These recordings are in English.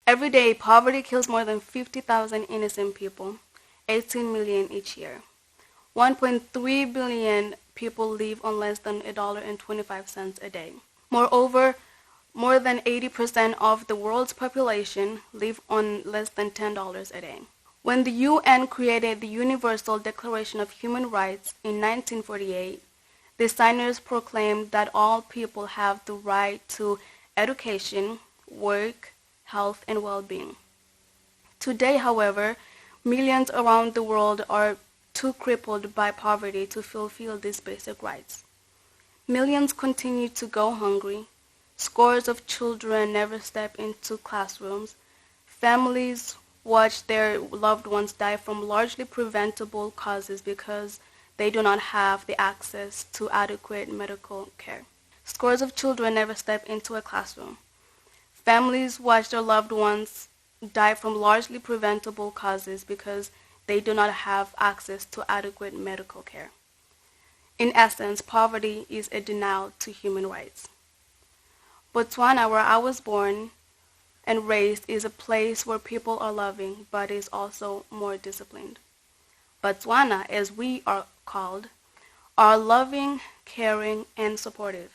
Every day, poverty kills more than 50,000 innocent people, 18 million each year. 1.3 billion people live on less than $1.25 a day. Moreover, more than 80% of the world's population live on less than $10 a day. When the UN created the Universal Declaration of Human Rights in 1948, the signers proclaimed that all people have the right to education, work, health, and well-being. Today, however, millions around the world are too crippled by poverty to fulfill these basic rights. Millions continue to go hungry. Scores of children never step into classrooms. Families watch their loved ones die from largely preventable causes because they do not have the access to adequate medical care. Scores of children never step into a classroom. Families watch their loved ones die from largely preventable causes because they do not have access to adequate medical care. In essence, poverty is a denial to human rights. Botswana, where I was born and raised, is a place where people are loving, but is also more disciplined. Botswana, as we are called, are loving, caring, and supportive.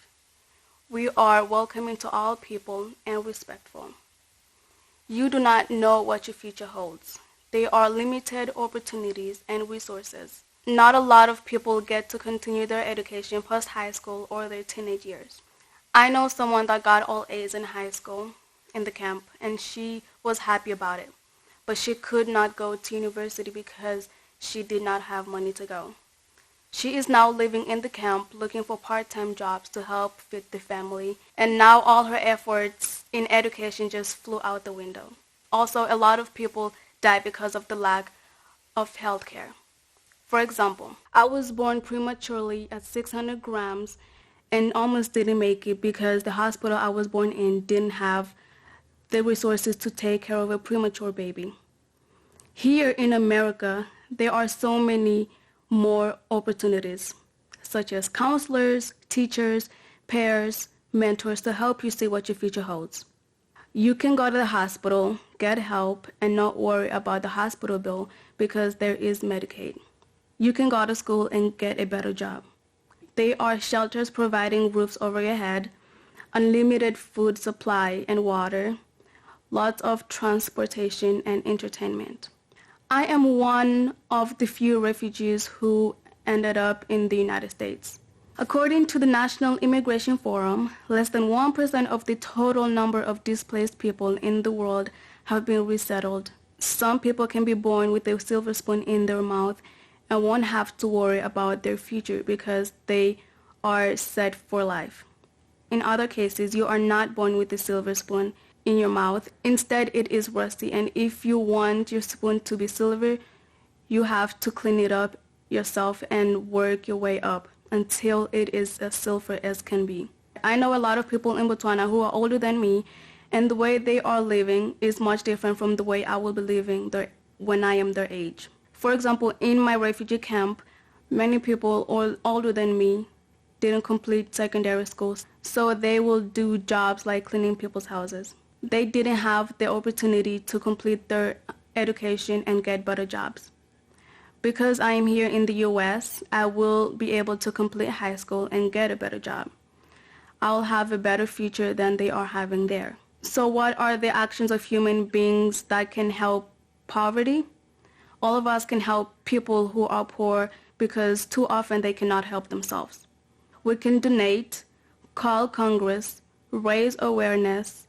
We are welcoming to all people and respectful. You do not know what your future holds. There are limited opportunities and resources. Not a lot of people get to continue their education post high school or their teenage years. I know someone that got all A's in high school in the camp, and she was happy about it. But she could not go to university because she did not have money to go. She is now living in the camp looking for part-time jobs to help feed the family, and now all her efforts in education just flew out the window. Also, a lot of people die because of the lack of health care. For example, I was born prematurely at 600 grams and almost didn't make it because the hospital I was born in didn't have the resources to take care of a premature baby. Here in America, there are so many more opportunities, such as counselors, teachers, peers, mentors to help you see what your future holds. You can go to the hospital, get help, and not worry about the hospital bill because there is Medicaid. You can go to school and get a better job. There are shelters providing roofs over your head, unlimited food supply and water, lots of transportation and entertainment. I am one of the few refugees who ended up in the United States. According to the National Immigration Forum, less than 1% of the total number of displaced people in the world have been resettled. Some people can be born with a silver spoon in their mouth and won't have to worry about their future because they are set for life. In other cases, you are not born with a silver spoon in your mouth. Instead, it is rusty, and if you want your spoon to be silver, you have to clean it up yourself and work your way up until it is as silver as can be. I know a lot of people in Botswana who are older than me, and the way they are living is much different from the way I will be living when I am their age. For example, in my refugee camp, many people older than me didn't complete secondary schools, so they will do jobs like cleaning people's houses. They didn't have the opportunity to complete their education and get better jobs. Because I am here in the US, I will be able to complete high school and get a better job. I'll have a better future than they are having there. So what are the actions of human beings that can help poverty? All of us can help people who are poor because too often they cannot help themselves. We can donate, call Congress, raise awareness,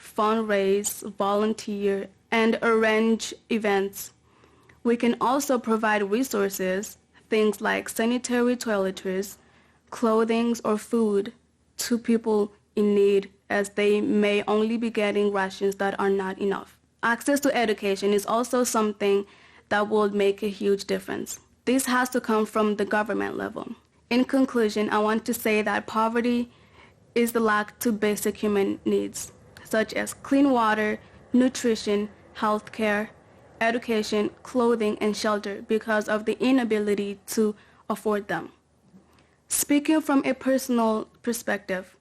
fundraise, volunteer, and arrange events. We can also provide resources, things like sanitary toiletries, clothing, or food to people in need, as they may only be getting rations that are not enough. Access to education is also something that will make a huge difference. This has to come from the government level. In conclusion, I want to say that poverty is the lack to basic human needs, such as clean water, nutrition, health care, education, clothing, and shelter because of the inability to afford them. Speaking from a personal perspective,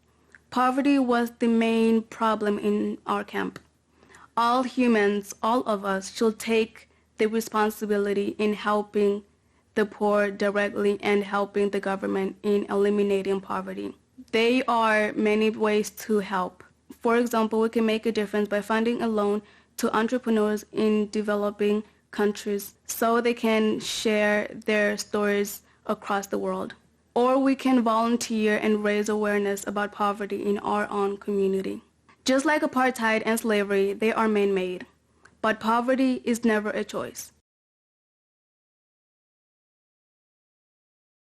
poverty was the main problem in our camp. All humans, all of us, should take the responsibility in helping the poor directly and helping the government in eliminating poverty. There are many ways to help. For example, we can make a difference by funding a loan to entrepreneurs in developing countries so they can share their stories across the world. Or we can volunteer and raise awareness about poverty in our own community. Just like apartheid and slavery, they are man-made. But poverty is never a choice.